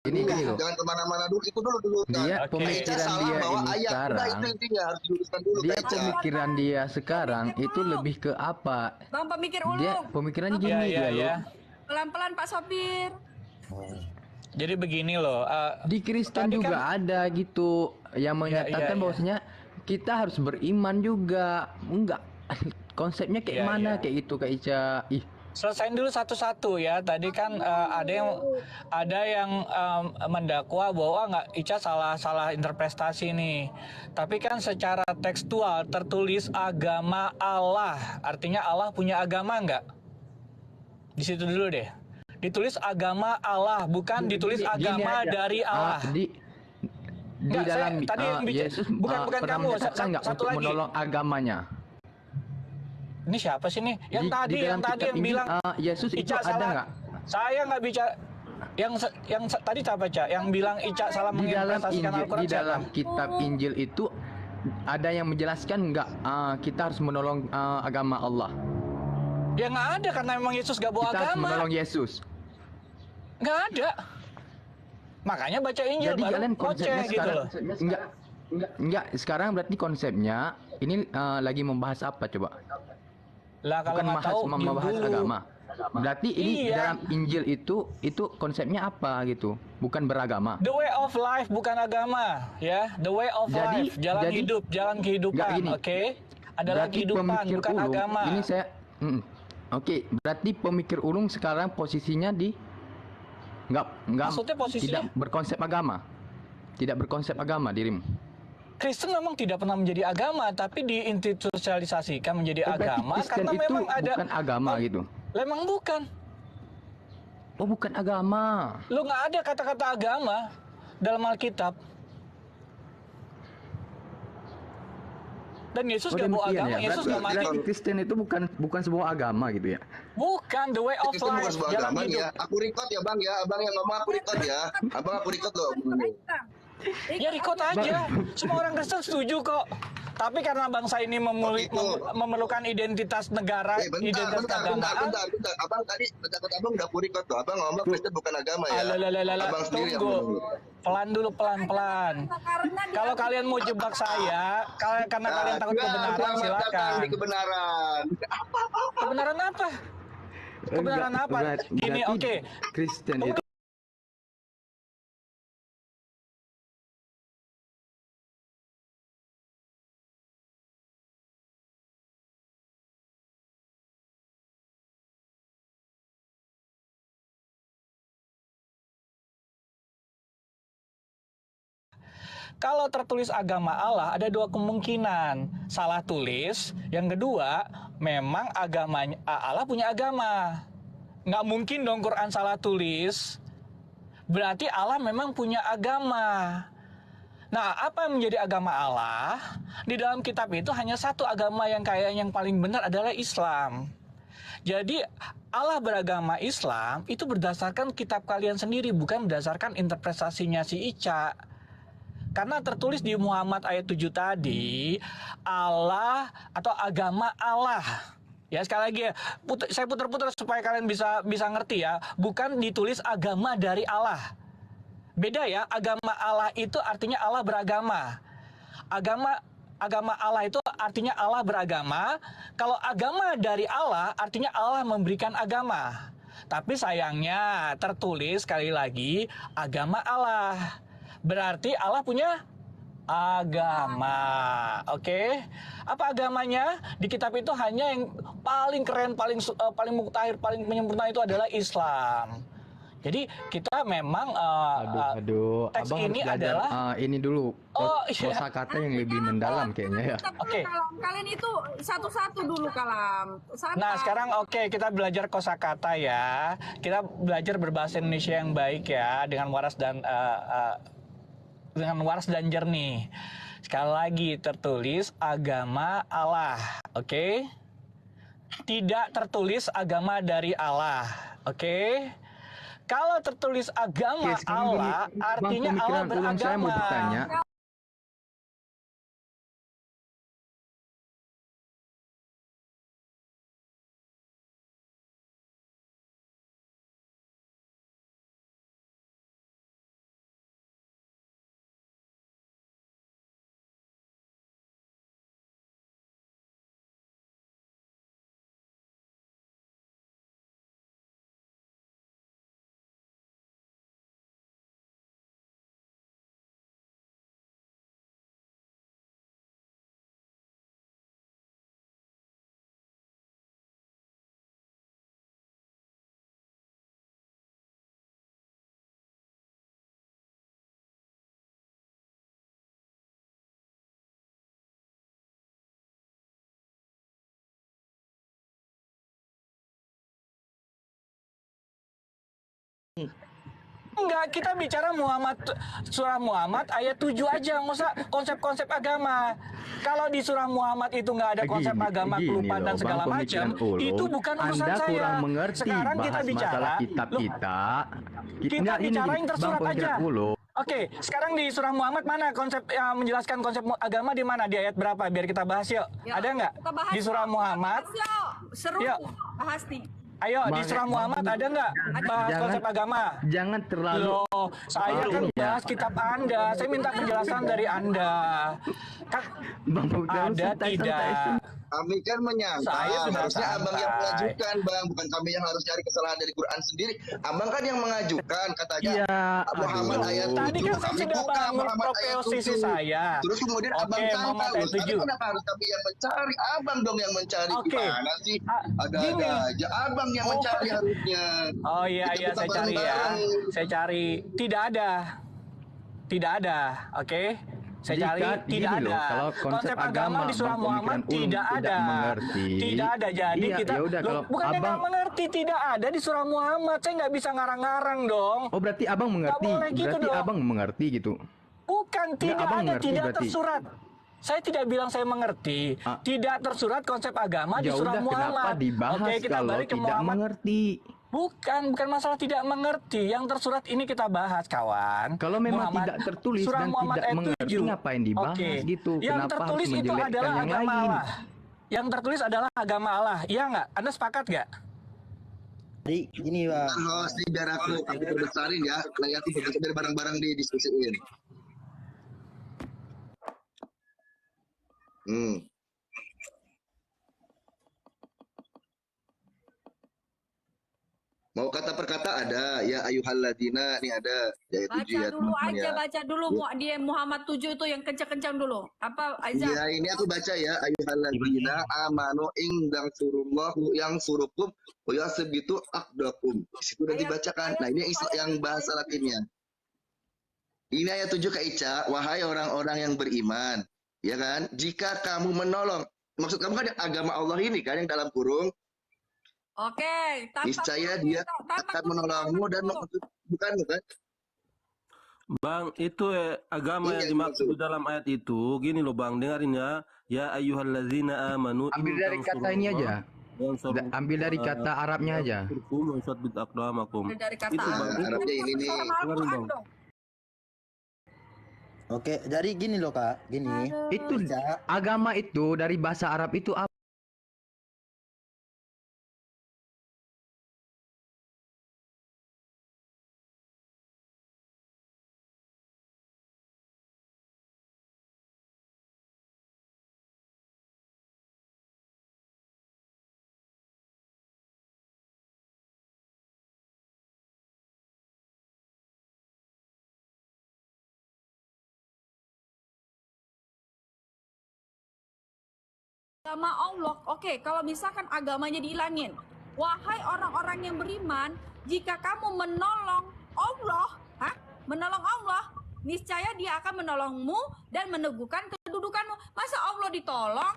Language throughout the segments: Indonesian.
Ini Dulu, gini loh, jangan kemana-mana dulu, itu dulu kan. dia Oke. pemikiran salah dia bawa ini ayat, udah sekarang, itu intinya harus diluruskan dulu dia Kak Ica. pemikiran dia sekarang Pemikir itu ulung. lebih ke apa? Bang pemikir Dia ulung. pemikirannya Bang, gini Ya, dia ya, ya. loh. Pelan-pelan Pak Sopir. Jadi begini loh. Di Kristen tadi juga kan, ada gitu yang menyatakan iya. bahwasanya kita harus beriman juga. Enggak. Konsepnya kayak Iya, mana iya. kayak itu Kak Ica? Ih, Selesain dulu satu-satu ya. Tadi kan ada yang mendakwa bahwa nggak Ica salah interpretasi nih. Tapi kan secara tekstual tertulis agama Allah. Artinya Allah punya agama nggak? Di situ dulu deh. Ditulis agama Allah, bukan ditulis gini agama aja. dari Allah. Di Nggak, dalam tadi yang Yesus bukan pernah kamu. menyatakan nggak Satu untuk lagi. menolong agamanya? Ini siapa sih nih? Yang Di tadi dalam kitab yang Injil, bilang Yesus itu Ica ada salah. nggak? Saya nggak bicara. Tadi siapa, Cak? Yang bilang Ica salah Di dalam menginterpretasikan Injil, Al-Quran di dalam siapa? kitab Injil itu ada yang menjelaskan nggak kita harus menolong agama Allah? Ya nggak ada, karena memang Yesus nggak bawa Kita harus agama. menolong Yesus. Nggak ada. Makanya baca Injil Jadi baru kalian konsepnya koceh gitu sekarang loh. enggak sekarang berarti konsepnya ini lagi membahas apa coba? Lah kalau Bukan nggak tahu membahas dulu. agama. Berarti ini Iya. dalam Injil itu konsepnya apa gitu? Bukan beragama. The way of life bukan agama, ya. The way of Jadi- life, jalan jadi- hidup, jalan Nggak kehidupan, gini. oke? Adalah Berarti kehidupan, pemikir bukan ulung agama. ini saya oke, berarti pemikir ulung sekarang posisinya di enggak Maksudnya posisinya? tidak berkonsep agama. Tidak berkonsep agama dirimu. Kristen memang tidak pernah menjadi agama, tapi diinstitusionalisasikan menjadi Oh, berarti agama Kristen karena itu memang ada bukan agama gitu. Memang bukan. Oh, bukan agama. Lu nggak ada kata-kata agama dalam Alkitab. Dan Yesus nggak bawa demikian agama, ya. Yesus nggak mati. Berarti Kristen itu bukan sebuah agama gitu ya. Bukan the way of Itu bukan life, sebuah jalan agama hidup. ya. Aku record ya Bang ya. Abang yang ngomong aku record ya. Abang aku record loh. Ya record aja. Semua orang Kristen setuju kok. Tapi karena bangsa ini memerlukan identitas negara, identitas keagamaan. Bentar. Abang tadi kata abang udah aku record tuh. Abang ngomong Kristen bukan agama ya. Abang sendiri yang Tunggu. ngomong. Pelan dulu, pelan-pelan. Kalau kalian mau jebak saya, karena kalian takut kebenaran, silakan. Di kebenaran. Kebenaran apa? Kebenaran apa? Gini, Berarti oke. Kristen itu Kalau tertulis agama Allah, ada dua kemungkinan. Salah tulis. Yang kedua, memang agamanya Allah punya agama. Nggak mungkin dong Quran salah tulis. Berarti Allah memang punya agama. Nah, apa yang menjadi agama Allah? Di dalam kitab itu hanya satu agama yang kayaknya yang paling benar adalah Islam. Jadi Allah beragama Islam itu berdasarkan kitab kalian sendiri, bukan berdasarkan interpretasinya si Ica. Karena tertulis di Muhammad ayat 7 tadi, Allah atau agama Allah. Ya sekali lagi ya, saya putar-putar supaya kalian bisa ngerti ya. Bukan ditulis agama dari Allah. Beda ya, agama Allah itu artinya Allah beragama. Agama Allah itu artinya Allah beragama. Kalau agama dari Allah artinya Allah memberikan agama. Tapi sayangnya tertulis sekali lagi agama Allah. Berarti Allah punya agama. Oke? Apa agamanya? Di kitab itu hanya yang paling keren, paling mutakhir, paling menyempurna itu adalah Islam. Jadi kita memang aduh, teks abang ini harus belajar adalah ini dulu iya. kosakata yang lebih mendalam kayaknya ya. Oke. Kalian itu satu-satu dulu Kalam. Nah sekarang kita belajar kosakata ya. Kita belajar berbahasa Indonesia yang baik ya, dengan waras dan jernih. Sekali lagi tertulis agama Allah, oke? Tidak tertulis agama dari Allah, oke? Kalau tertulis agama Allah, artinya Allah Bang, saya mau bertanya, beragama. Enggak, kita bicara surah Muhammad ayat 7 aja, nggak usah konsep-konsep agama. Kalau di surah Muhammad itu nggak ada konsep agama, kelupaan dan segala macam, itu bukan urusan Anda saya. kurang mengerti Sekarang kita bahas bicara masalah kitab loh, kita. kita bicara yang tersurat Bang aja. Pemikiran Ulung. Oke, sekarang di surah Muhammad mana konsep yang menjelaskan konsep agama di mana, di ayat berapa? Biar kita bahas yuk. Ya, Ada nggak kita bahas di surah yuk. Muhammad? Yuk, seru Yuk. bahas nih. Ayo di surah Muhammad ada nggak bahas konsep agama? Jangan terlalu Loh, saya kan bahas kitab Anda. Saya minta penjelasan dari Anda. Kan Bang Pemikiran ada tidak? Kami kan menyangka Saya sudah harusnya abang yang santai. mengajukan, bang, bukan kami yang harus cari kesalahan dari Quran sendiri. Abang kan yang mengajukan, katanya Iya, Muhammad aduh. ayat Tadi 7. kan saya Kami sudah buka bangun Muhammad ayat posisi 7. saya. Terus kemudian Oke, abang sangka, Muhammad ayat loh, sekarang 7. kenapa harus kami yang mencari? Abang dong yang mencari. Oke. Gimana sih? Ada Gini. aja. Abang yang mencari harusnya. Oh iya Kita iya, buka saya cari ya. bareng-bareng. Saya cari. Tidak ada. Tidak ada. Oke. Saya Jika cari gini tidak loh, ada. kalau konsep agama di surah Bang Muhammad Pemikiran Ulung tidak ada. tidak mengerti. Tidak ada. Jadi Iya, kita yaudah, loh, kalau bukan abang- nggak mengerti, tidak ada di surah Muhammad. Saya nggak bisa ngarang-ngarang dong. Oh, berarti Abang mengerti. boleh gitu Berarti dong. Abang mengerti gitu. Bukan, tidak abang ada, mengerti tidak berarti. tersurat. Saya tidak bilang saya mengerti. Ah. Tidak tersurat konsep agama di Ya surah udah, kenapa Muhammad. dibahas Oke, kita kalau balik ke tidak Muhammad. mengerti? Bukan masalah tidak mengerti. Yang tersurat ini kita bahas, kawan. Kalau memang Muhammad- tidak tertulis surah dan Muhammad tidak ayat mengerti, 7. ngapain dibahas Oke. gitu? Yang Kenapa tertulis harus itu menjelekkan adalah yang agama lain? Allah. Yang tertulis adalah agama Allah. Iya nggak? Anda sepakat nggak? Jadi gini bang, Host nih, biar aku perbesarin ya. Layar aku biar bareng-bareng didiskusiin. Mau kata per kata ada, ya ayuhalladina, nih ada, ya Baca 7 ya dulu teman-teman aja, ya. baca dulu dia Muhammad 7 itu yang kencang-kencang dulu. Apa Aiza? Ya ini aku baca ya, ayuhalladina amanu indang surullahu yang surukum wa yasbitu aqdakum. Di situ udah Ayat- dibacakan. ayat- Nah, ini ayat- yang bahasa Latinnya. Ini ayat 7 Kak Ica, wahai orang-orang yang beriman, ya kan? Jika kamu menolong, maksud kamu kan agama Allah ini kan yang dalam kurung, Oke, tanpa niscaya kurung, dia tanpa akan kurung, menolongmu dan tanpa kurung. bukan. Bang, itu agama Iya, yang dimaksud dimaksud. di dalam ayat itu. Gini loh Bang, dengarin ya. Ya ayyuhallazina amanu. Ambil dari kata ini aja. Ambil dari kata Arabnya aja. Dari kata Itu, Arab. Bang. Nah, Arabnya ini nih. Sama Al-Quran Dengerin, Bang. dong. oke. Jadi gini loh kak, gini. Itu Ica, agama itu dari bahasa Arab itu apa? Agama Allah. Oke, kalau misalkan agamanya dihilangin. Wahai orang-orang yang beriman, jika kamu menolong Allah, menolong Allah, niscaya dia akan menolongmu dan meneguhkan kedudukanmu. Masa Allah ditolong?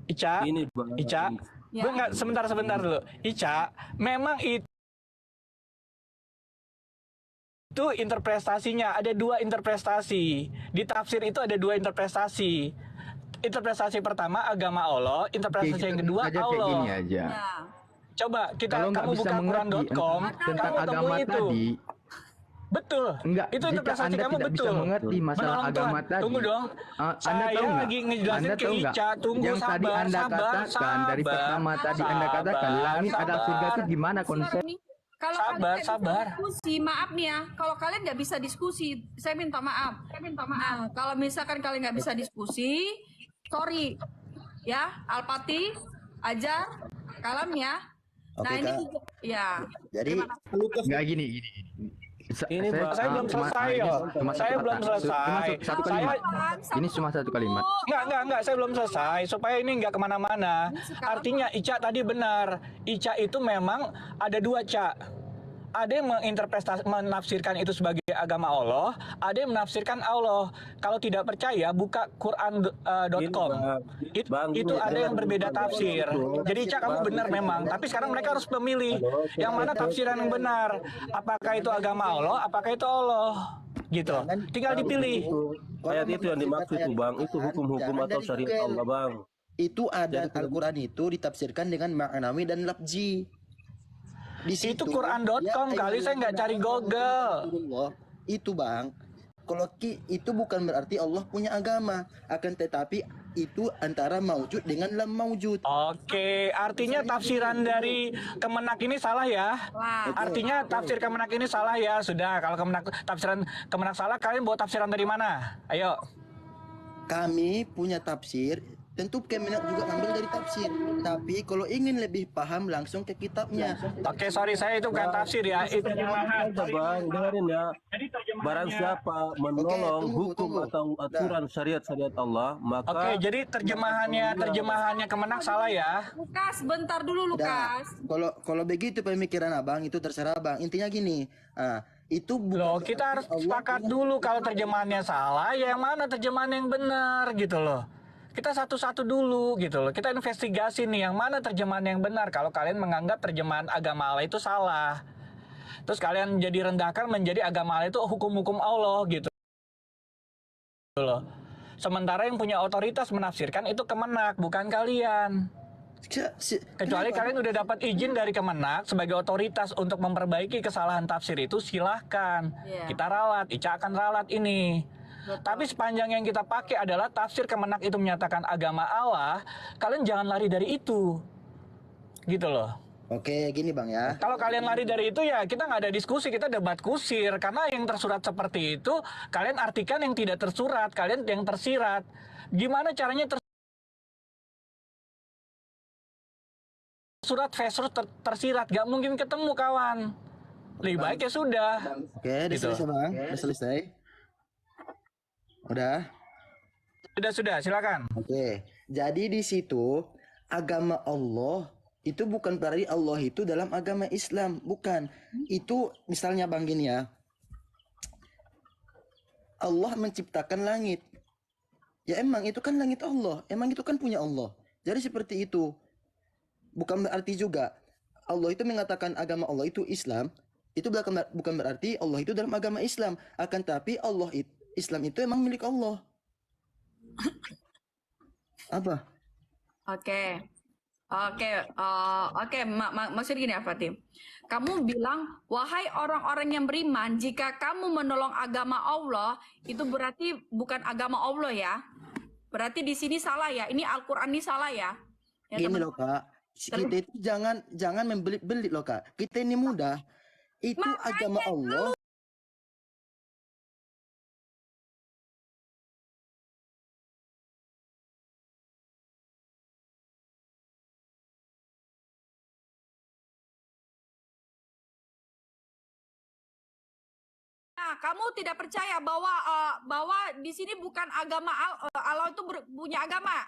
Ica, Ini Bang. Ica, Ya. gue nggak sebentar dulu. Ica, memang itu interpretasinya ada dua interpretasi. Di tafsir itu ada dua interpretasi. Interpretasi pertama agama Allah, interpretasi yang kedua aja kayak Allah. gini aja. Ya. Coba Kalau nggak kamu bisa buka mengerti Quran.com, tentang kamu agama temui itu. tadi, Betul. enggak, Itu jika interpretasi Anda kamu tidak bisa betul. mengerti masalah Menolong agama Tuhan. tadi. Tunggu dong. Anda Saya tahu nggak? lagi ngejelasin Anda ke tahu nggak? Ica. Tunggu, Yang tadi sabar, Anda sabar, katakan dari sabar. pertama tadi Anda katakan Sabar, langit ada sabar. surga itu gimana konsep? Sekarang nih, kalau Sabar, kalian nggak bisa sabar. diskusi, maaf nih ya. Kalau kalian nggak bisa diskusi, saya minta maaf. Nah, kalau misalkan kalian nggak bisa diskusi, sorry, ya, Alpati, Ajar, Kalam ya. Nah Oke, ini Kak. juga, ya. jadi Enggak gini. Ini, Bang. Saya belum selesai, yo. Saya belum selesai. Satu kalimat. Ini cuma satu kalimat. Enggak, saya belum selesai. Supaya ini enggak kemana-mana. Artinya Ica tadi benar. Ica itu memang ada dua, Ca. ada yang menafsirkan itu sebagai agama Allah, ada yang menafsirkan Allah. Kalau tidak percaya, buka Quran.com. Itu ada yang berbeda tafsir. Jadi Cak, kamu benar memang. Tapi sekarang mereka harus memilih yang mana tafsiran yang benar. Apakah itu agama Allah, apakah itu Allah. Gitu. Tinggal dipilih. Ayat itu yang dimaksud tuh Bang, itu hukum-hukum atau syariat Allah Bang. Itu ada Al-Quran itu ditafsirkan dengan ma'nawi dan lafzi. Di Itu situ, Quran.com kali, saya nggak cari Google. Itu Bang, kalau itu bukan berarti Allah punya agama, akan tetapi itu antara maujud dengan lam maujud. Oke, artinya tafsiran dari Kemenak ini salah ya? Wah. Artinya tafsir Kemenak ini salah ya? Sudah, kalau tafsiran Kemenak salah, kalian bawa tafsiran dari mana? Ayo. Kami punya tafsir, tentu Kemenak juga ngambil dari tafsir. Tapi kalau ingin lebih paham langsung ke kitabnya. Oke, sorry, saya itu bukan tafsir ya, itu terjemahan. Ada Bang, dengerin ya. Barang siapa menolong hukum atau aturan syariat-syariat Allah, maka Oke, jadi terjemahannya Kemenak salah ya? Lukas, bentar dulu Nah, Lukas. kalau begitu pemikiran Abang itu terserah Abang. Intinya gini, itu Loh, bukan kita harus berarti Allah sepakat punya- dulu kalau terjemahannya salah, ya yang mana terjemahan yang benar gitu loh. Kita satu-satu dulu gitu loh. Kita investigasi nih yang mana terjemahan yang benar. Kalau kalian menganggap terjemahan agama Allah itu salah, terus kalian jadi rendahkan menjadi agama Allah itu hukum-hukum Allah gitu loh. Sementara yang punya otoritas menafsirkan itu Kemenak, bukan kalian. Kecuali Kenapa? kalian udah dapat izin dari Kemenak sebagai otoritas untuk memperbaiki kesalahan tafsir itu, silahkan. Iya. Kita ralat, Ica akan ralat ini. Tapi sepanjang yang kita pakai adalah tafsir Kemenak itu menyatakan agama Allah, kalian jangan lari dari itu. Gitu loh. Oke, gini Bang ya. Kalau kalian lari dari itu ya kita nggak ada diskusi, kita debat kusir. Karena yang tersurat seperti itu, kalian artikan yang tidak tersurat, kalian yang tersirat. Gimana caranya tersurat versus tersirat? Gak mungkin ketemu kawan. Lebih baik ya sudah. Oke, udah Gitu. selesai Bang. Udah selesai. Udah. Sudah, silakan. Oke. Jadi di situ agama Allah itu bukan berarti Allah itu dalam agama Islam, bukan. Itu misalnya Bang gini ya. Allah menciptakan langit. Ya emang itu kan langit Allah, emang itu kan punya Allah. Jadi seperti itu. Bukan berarti juga Allah itu mengatakan agama Allah itu Islam, itu bukan berarti Allah itu dalam agama Islam. Akan tapi Islam itu emang milik Allah. Apa? Oke. Maksud gini ya Fatim. Kamu bilang, wahai orang-orang yang beriman, jika kamu menolong agama Allah, itu berarti bukan agama Allah ya. Berarti di sini salah ya. Ini Al-Qur'an ini salah ya. Ya, Gini teman. loh Kak, kita itu jangan membelit-belit loh Kak. Kita ini mudah. Itu agama Allah. Nah, kamu tidak percaya bahwa di sini bukan agama Allah itu punya agama.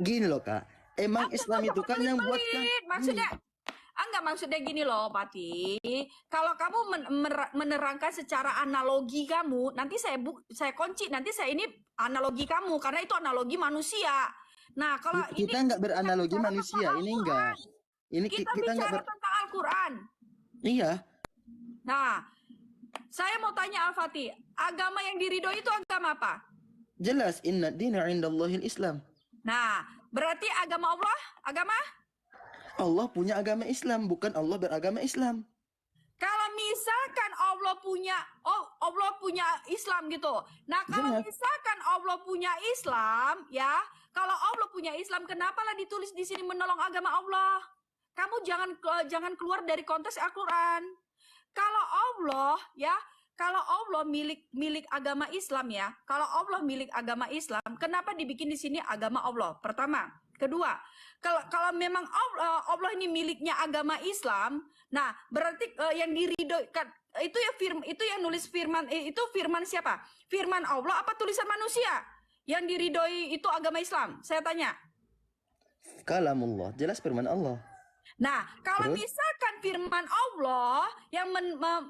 Gini loh Kak, emang Islam itu kan yang buatkan. Maksudnya gini loh, Pati. Kalau kamu menerangkan secara analogi kamu, nanti saya kunci, nanti saya ini analogi kamu karena itu analogi manusia. Nah, kalau ini Kita nggak beranalogi bicara manusia, tentang ini Al-Quran. enggak. Ini Kita kita nggak bicara tentang Al-Quran. Iya, Nah, saya mau tanya Al-Fatih, agama yang diridhoi itu agama apa? jelas inna dina indallahil Islam. Nah, berarti agama agama? Allah punya agama Islam, bukan Allah beragama Islam. Kalau misalkan Allah punya Islam gitu. Nah, kalau Jelas. misalkan Allah punya Islam, ya, kalau Allah punya Islam, kenapa lah ditulis di sini menolong agama Allah? Kamu jangan keluar dari konteks Al-Qur'an. Kalau Allah milik agama Islam ya. Kalau Allah milik agama Islam, kenapa dibikin di sini agama Allah? Pertama, kedua, kalau memang Allah ini miliknya agama Islam, nah berarti yang diridhoikan itu yang nulis firman itu firman siapa? Firman Allah apa tulisan manusia? Yang diridhoi itu agama Islam. Saya tanya. Kalamullah, jelas firman Allah. Nah, kalau Terus? misalkan firman Allah yang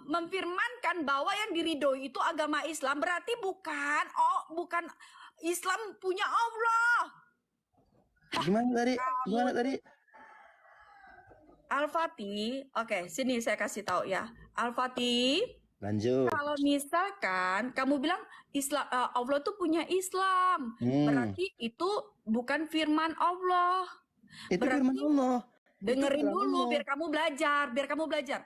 memfirmankan bahwa yang diridhoi itu agama Islam, berarti bukan Islam punya Allah. Gimana tadi? Gimana tadi? Al-Fatih, oke, sini saya kasih tahu ya. Al-Fatih, Lanjut. kalau misalkan kamu bilang Allah tuh punya Islam, berarti itu bukan firman Allah. Itu Berarti firman Allah. dengerin Itu dulu firman biar kamu belajar.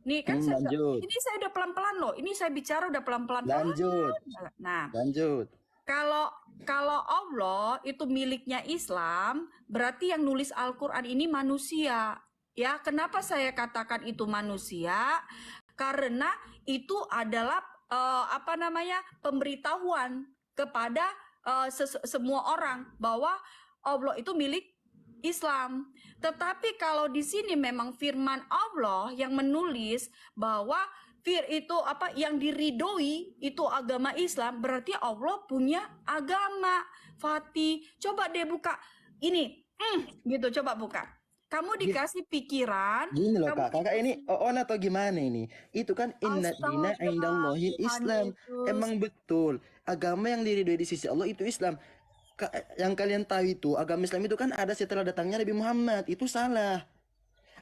Nih kan lanjut. ini saya udah pelan-pelan loh. Ini saya bicara udah pelan-pelan. Lanjut. Nah, Lanjut. kalau Allah itu miliknya Islam, berarti yang nulis Al-Qur'an ini manusia. Ya, kenapa saya katakan itu manusia? Karena itu adalah pemberitahuan kepada semua orang bahwa Allah itu milik Islam. Tetapi kalau di sini memang firman Allah yang menulis bahwa yang diridhoi itu agama Islam, berarti Allah punya agama. Fatih, coba deh buka ini, gitu, coba buka. Kamu dikasih pikiran. Gini loh kak, kakak ini on atau gimana ini? Itu kan inna dina indallahi Islam. Emang betul, agama yang diridhoi di sisi Allah itu Islam. Yang kalian tahu itu, agama Islam itu kan ada setelah datangnya Nabi Muhammad. Itu salah.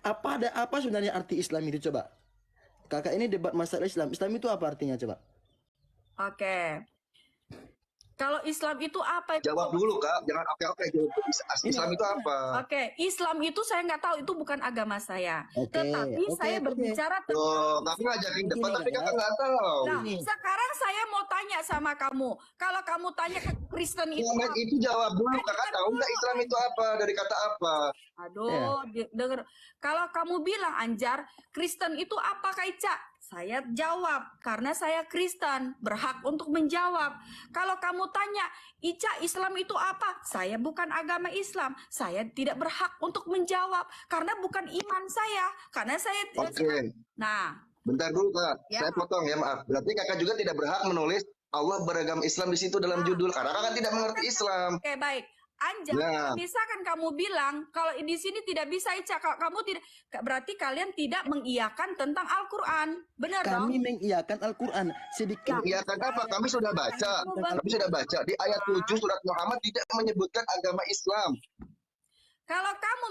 Apa sebenarnya arti Islam itu coba? Kakak ini debat masalah Islam. Islam itu apa artinya coba? Oke. Kalau Islam itu apa? Jawab dulu kak, jangan oke. Islam itu apa? Oke, Islam itu saya nggak tahu, itu bukan agama saya. Oke, Tetapi saya berbicara tentang. Oh, tapi ngajakin debat tapi kakak nggak tahu. Nah, sekarang saya mau tanya sama kamu. Kalau kamu tanya ke Kristen itu, Itu jawab dulu, kakak tahu nggak Islam itu apa, dari kata apa? aduh, denger. Kalau kamu bilang Anjar, Kristen itu apa Kak Ica? Saya jawab, karena saya Kristen, berhak untuk menjawab. Kalau kamu tanya, Ica, Islam itu apa? Saya bukan agama Islam. Saya tidak berhak untuk menjawab, karena bukan iman saya. Karena saya... Oke. Nah, Bentar dulu kak, Ya. saya potong ya, maaf. Berarti kakak juga tidak berhak menulis Allah beragama Islam di situ dalam judul, karena kakak tidak mengerti Islam. oke, baik. Anjar, Nah. misalkan kamu bilang kalau di sini tidak bisa Ica, kalau kamu tidak, berarti kalian tidak mengiyakan tentang Al-Quran, benar dong? Kami mengiyakan Al-Quran sedikit. Iya kan apa? Kami sudah baca. Kami sudah baca di ayat 7 surat Muhammad tidak menyebutkan agama Islam. Kalau kamu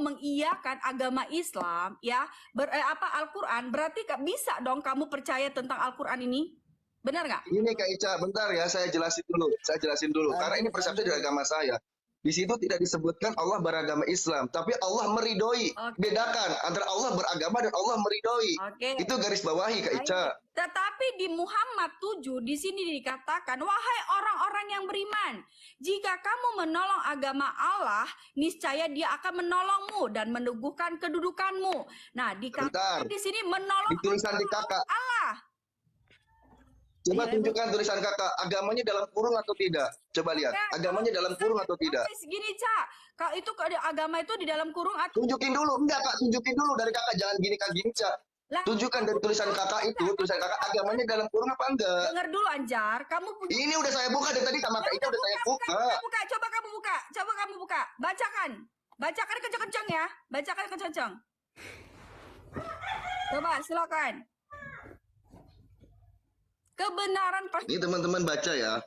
mengiyakan agama Islam, ya, Al-Quran, berarti bisa dong kamu percaya tentang Al-Quran ini, benar nggak? Ini Kak Ica, bentar ya, saya jelasin dulu. Karena ini persepsi dari agama saya. Di situ tidak disebutkan Allah beragama Islam, tapi Allah meridhoi. Oke. Bedakan antara Allah beragama dan Allah meridhoi. Oke. Itu garis bawahi Kak Ica. Tetapi di Muhammad 7 di sini dikatakan, wahai orang-orang yang beriman, jika kamu menolong agama Allah, niscaya Dia akan menolongmu dan meneguhkan kedudukanmu. Nah, dikatakan Bentar. di sini menolong Di tulisan di kakak. Allah. Coba tunjukkan tulisan kakak, agamanya dalam kurung atau tidak? Coba lihat, agamanya dalam kurung atau tidak? Segini, Cak. Kalau itu agama itu di dalam kurung atau Tunjukin dulu, enggak Kak, tunjukin dulu dari kakak, jangan gini Kak gini Cak. Lah, Tunjukkan dari tulisan kakak itu, tulisan kakak agamanya dalam kurung apa enggak? dengar dulu Anjar, kamu punya Ini udah saya buka dari tadi sama Kak Ica udah saya buka. Coba kamu buka. Bacakan kenceng-kenceng ya. Bacakan kenceng-kenceng. Coba silakan. Kebenaran pasti. Ini teman-teman baca ya.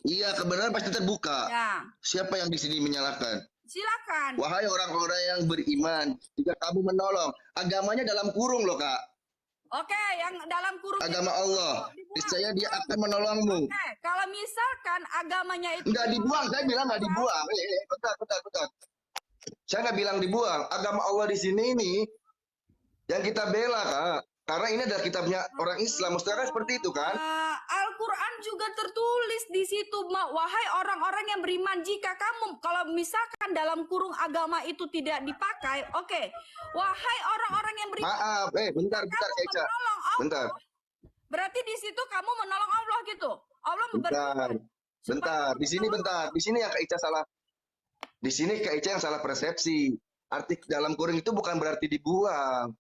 Iya, kebenaran pasti terbuka. Ya, Siapa yang di sini menyalahkan? silakan. Wahai orang-orang yang beriman, jika kamu menolong, agamanya dalam kurung loh Kak. Oke, yang dalam kurung Agama Allah. Niscaya Dia akan menolongmu. Oke, kalau misalkan agamanya itu Enggak dibuang, saya bilang enggak dibuang. Bentar. Saya nggak bilang dibuang. Agama Allah di sini ini yang kita bela, Kak. Karena ini adalah kitabnya orang Islam. Mestinya kan seperti itu kan? Al-Quran juga tertulis di situ, wahai orang-orang yang beriman, jika kamu, kalau misalkan dalam kurung agama itu tidak dipakai, oke, wahai orang-orang yang beriman, Maaf, bentar, kamu Eca. menolong Allah, Bentar. berarti di situ kamu menolong Allah gitu. Allah Bentar. Di sini yang Kak Ica salah. Di sini Kak Ica yang salah persepsi. Arti dalam kurung itu bukan berarti dibuang.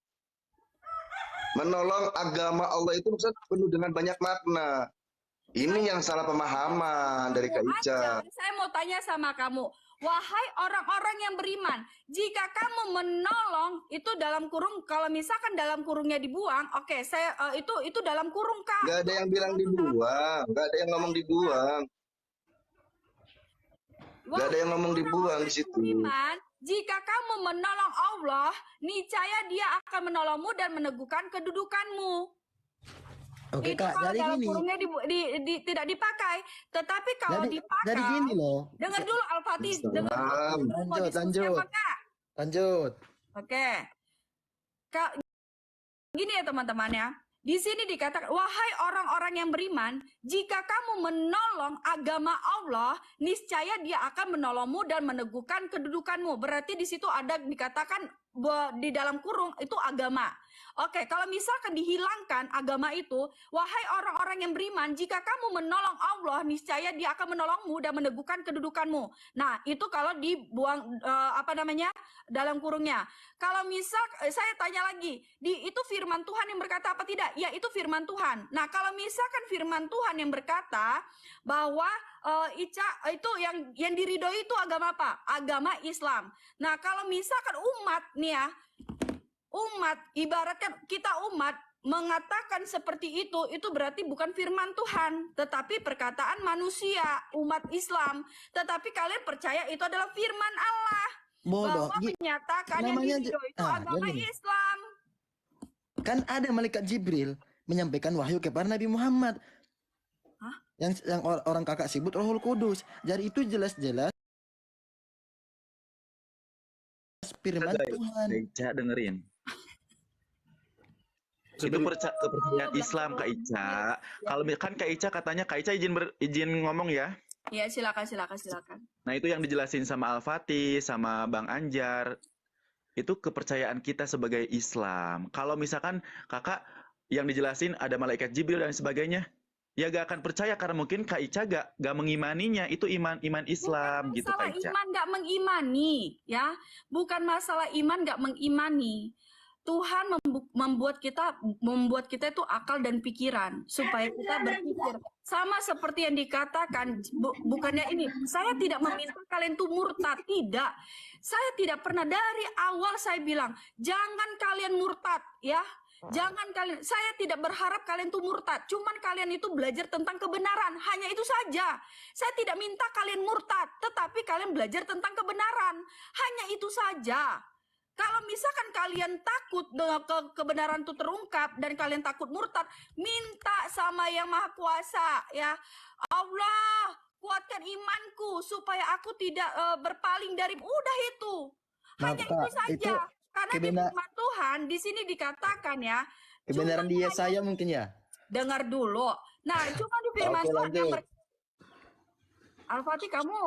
Menolong agama Allah itu maksudnya penuh dengan banyak makna. Ini yang salah pemahaman dari Kak Ica. Saya mau tanya sama kamu, Wahai orang-orang yang beriman, jika kamu menolong, itu dalam kurung, kalau misalkan dalam kurungnya dibuang, oke, saya itu dalam kurung, Kak. Nggak ada yang bilang dibuang, nggak ada yang ngomong dibuang. Nggak ada yang ngomong dibuang di situ. Beriman, jika kamu menolong Allah, niscaya Dia akan menolongmu dan meneguhkan kedudukanmu. Oke Itu Kak, kalau jadi dalam gini. kurungnya tidak dipakai. Tetapi kalau Jadi dipakai, gini loh. dengar dulu Al-Fatih, dengar dulu. Salam. Mau Lanjut, diskusi apa, lanjut. Kak? Lanjut. Oke. Kak, gini ya teman-teman ya. Di sini dikatakan, wahai orang-orang yang beriman, jika kamu menolong agama Allah, niscaya Dia akan menolongmu dan meneguhkan kedudukanmu. Berarti di situ ada dikatakan di dalam kurung itu agama. Oke, kalau misalkan dihilangkan agama itu, wahai orang-orang yang beriman, jika kamu menolong Allah, niscaya Dia akan menolongmu dan meneguhkan kedudukanmu. Nah, itu kalau dibuang dalam kurungnya. Kalau misal saya tanya lagi, itu firman Tuhan yang berkata apa tidak? Ya, itu firman Tuhan. Nah, kalau misalkan firman Tuhan yang berkata bahwa itu yang diridhoi itu agama apa? Agama Islam. Nah, kalau misalkan umat nih ya, umat, ibaratkan kita umat mengatakan seperti itu berarti bukan firman Tuhan, tetapi perkataan manusia, umat Islam. Tetapi kalian percaya itu adalah firman Allah. Bodoh. Bahwa menyatakan yang namanya diridhoi itu agama jadi gini. Islam. Kan ada malaikat Jibril menyampaikan wahyu kepada Nabi Muhammad. Hah? Yang orang kakak sebut Rohul Kudus. Jadi itu jelas-jelas firman Tuhan. Kak Ica dengerin. Itu kepercayaan Islam Kak Ica. Kalau kan Kak Ica katanya Kak Ica izin ngomong ya. Ya, silakan. Nah, itu yang dijelasin sama Al-Fatih, sama Bang Anjar. Itu kepercayaan kita sebagai Islam. Kalau misalkan kakak yang dijelasin ada malaikat Jibril dan sebagainya, ya gak akan percaya karena mungkin Kak Ica gak mengimaninya. Itu iman Islam gitu Masalah Kak Ica. iman gak mengimani, ya. Bukan masalah iman gak mengimani. Tuhan membuat kita itu akal dan pikiran supaya kita berpikir sama seperti yang dikatakan. Bukannya ini saya tidak meminta kalian tuh murtad, tidak. Saya tidak pernah, dari awal saya bilang jangan kalian murtad, ya. Jangan kalian, saya tidak berharap kalian tuh murtad. Cuman kalian itu belajar tentang kebenaran, hanya itu saja. Saya tidak minta kalian murtad, tetapi kalian belajar tentang kebenaran, hanya itu saja. Kalau misalkan kalian takut dengan kebenaran itu terungkap dan kalian takut murtad, minta sama Yang Maha Kuasa, ya. Allah, kuatkan imanku supaya aku tidak berpaling dari, udah itu. Hanya Kak, itu saja. Karena di firman Tuhan di sini dikatakan ya, kebenaran dia saya mungkin ya. dengar dulu. Nah, cuma di firman Oke, Tuhan yang lanjut. Al-Fatih kamu.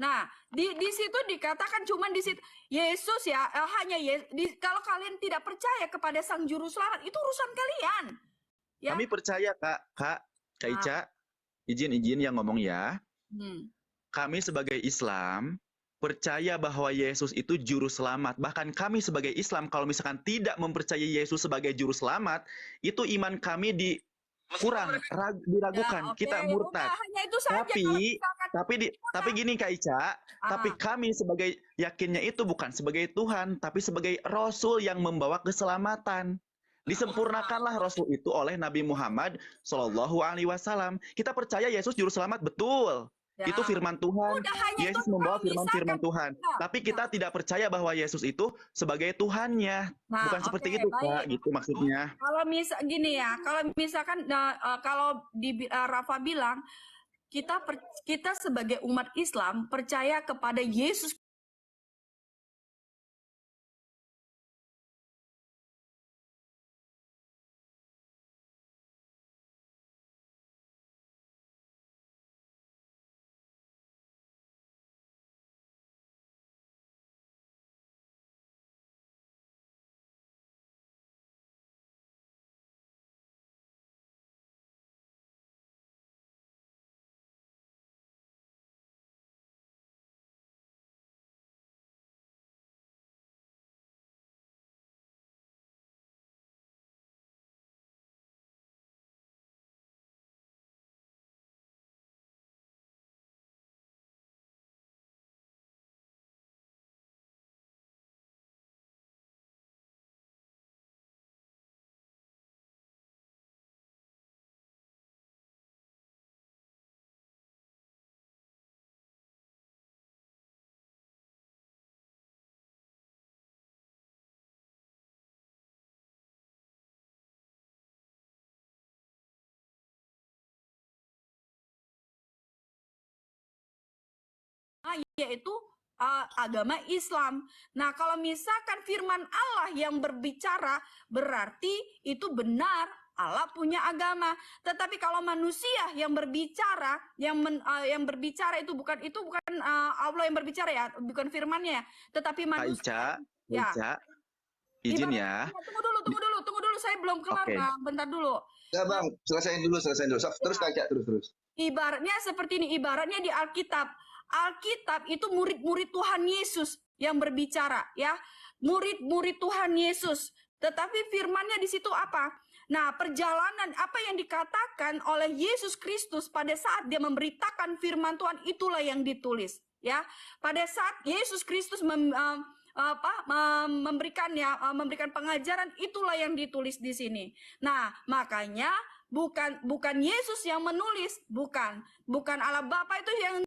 Nah, di situ dikatakan cuman di situ Yesus ya, hanya kalau kalian tidak percaya kepada Sang Juru Selamat, itu urusan kalian. Ya. Kami percaya Kak Ica, izin yang ngomong ya. Kami sebagai Islam percaya bahwa Yesus itu juru selamat. Bahkan kami sebagai Islam kalau misalkan tidak mempercayai Yesus sebagai juru selamat, itu iman kami diragukan, Ya, kita murtad. Udah, hanya itu saja. Tapi gini Kak Ica, tapi kami sebagai yakinnya itu bukan sebagai Tuhan, tapi sebagai Rasul yang membawa keselamatan. Disempurnakanlah Rasul itu oleh Nabi Muhammad Shallallahu Alaihi Wasallam. Kita percaya Yesus juru selamat, betul. Ya. Itu firman Tuhan. Udah, hanya Yesus itu membawa kalau firman Tuhan. misalkan- Tapi kita tidak percaya bahwa Yesus itu sebagai Tuhannya. Nah, Bukan seperti oke, itu, Kak. baik. Gitu maksudnya. Kalau gini ya, kalau misalkan kalau Rafa bilang kita sebagai umat Islam percaya kepada Yesus yaitu agama Islam. Nah, kalau misalkan firman Allah yang berbicara, berarti itu benar Allah punya agama. Tetapi kalau manusia yang berbicara, yang berbicara itu bukan Allah yang berbicara ya, bukan firman-Nya ya, tetapi Kak manusia. Ica, Ya. izin ya. Tunggu dulu, saya belum kelar, Oke. Bang. Bentar dulu. Ya Bang, selesaiin dulu. Terus Kak, terus. Ibaratnya seperti ini, ibaratnya di Alkitab itu murid-murid Tuhan Yesus yang berbicara, ya. Murid-murid Tuhan Yesus. Tetapi firman-Nya di situ apa? Nah, perjalanan apa yang dikatakan oleh Yesus Kristus pada saat dia memberitakan firman Tuhan, itulah yang ditulis, ya. Pada saat Yesus Kristus memberikan pengajaran, itulah yang ditulis di sini. Nah, makanya bukan Yesus yang menulis, bukan Allah Bapa itu yang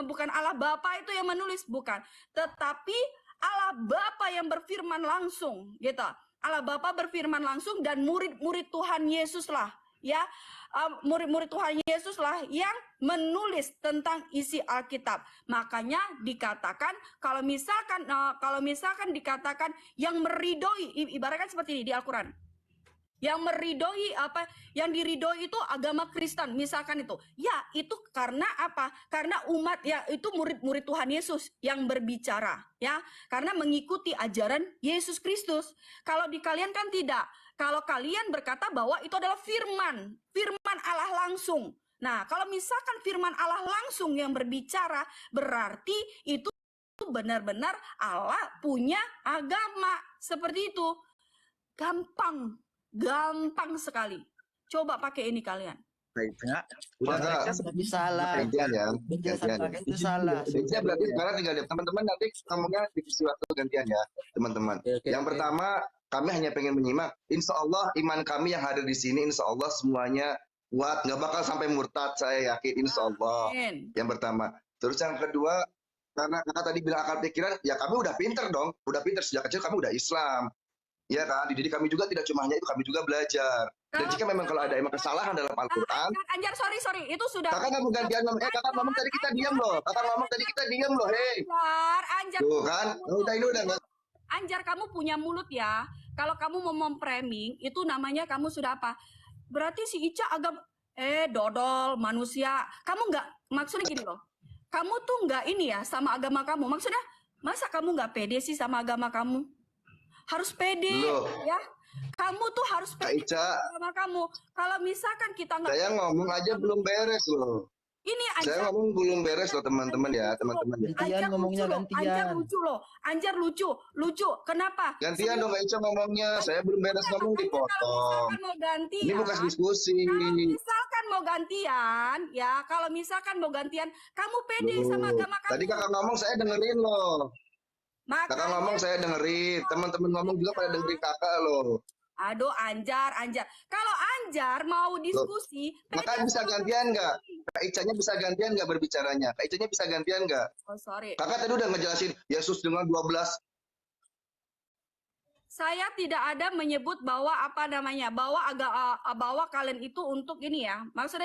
bukan Allah Bapa itu yang menulis, bukan, tetapi Allah Bapa yang berfirman langsung, gitu. Allah Bapa berfirman langsung, dan murid-murid Tuhan Yesus lah, ya, murid-murid Tuhan Yesus lah yang menulis tentang isi Alkitab. Makanya dikatakan kalau misalkan dikatakan yang meridoi, ibaratkan seperti ini di Al-Quran. Yang meridoi yang diridoi itu agama Kristen, misalkan itu. Ya, itu karena apa? Karena umat, ya, itu murid-murid Tuhan Yesus yang berbicara, ya. Karena mengikuti ajaran Yesus Kristus. Kalau di kalian kan tidak. Kalau kalian berkata bahwa itu adalah firman Allah langsung. Nah, kalau misalkan firman Allah langsung yang berbicara, berarti itu benar-benar Allah punya agama. Seperti itu. Gampang sekali. Coba pakai ini kalian. Kak Ica, Udah, Bang Kak. Ica Tapi salah. Gantian ya. Penjelasan Gantian ya. Kak itu salah. Jadi berarti sekarang tinggal teman-teman nanti ngomongnya divisi waktu gantian ya, teman-teman. Yang pertama, kami hanya pengen menyimak. Insya Allah iman kami yang hadir di sini, insya Allah semuanya kuat, nggak bakal sampai murtad, saya yakin, insya Allah. Amin. Yang pertama. Terus yang kedua, karena kakak tadi bilang akal pikiran, ya kami udah pinter dong, udah pinter sejak kecil kami udah Islam. Ya kan, dididik kami juga tidak cuma hanya itu, kami juga belajar. Dan jika memang kalau ada emang kesalahan dalam Al-Quran, Anjar, sorry, itu sudah. kakak nggak mau gantian ngomong, kakak ngomong tadi kita diam loh, hei. Anjar, Tuh kan, ini udah nggak. Anjar, kamu punya mulut ya. Kalau kamu mau memframing, itu namanya kamu sudah apa? Berarti si Ica agak dodol manusia. Kamu nggak, maksudnya gini loh. Kamu tuh nggak ini ya sama agama kamu. Maksudnya, masa kamu nggak pede sih sama agama kamu? Harus pede, Loh. ya. Kamu tuh harus Kak pede Ica, sama kamu. Kalau misalkan kita nggak, saya ngomong aja belum beres loh. ini Saya Anjar. ngomong belum beres loh teman-teman ya, teman-teman ya. Gantian ngomongnya, Anjar gantian. lucu loh. Anjar lucu. Kenapa? Gantian dong Kak Ica ngomongnya, saya belum beres ngomong dipotong. Kalau mau gantian, Ini bukan diskusi. kalau misalkan mau gantian, ya, kalau misalkan mau gantian, kamu pede sama Loh, agama kamu. tadi kakak ngomong saya dengerin loh. Kakak Makanya, ngomong saya dengerin, teman-teman ngomong juga pada dengerin kakak loh. aduh, Anjar. Kalau Anjar mau diskusi, Kakak bisa gantian nggak? Kak Icanya bisa gantian nggak berbicaranya? Kak Icanya bisa gantian nggak? Oh, sorry. Kakak tadi udah ngejelasin Yesus dengan 12. Saya tidak ada menyebut bahwa bahwa kalian itu untuk ini ya. Maksudnya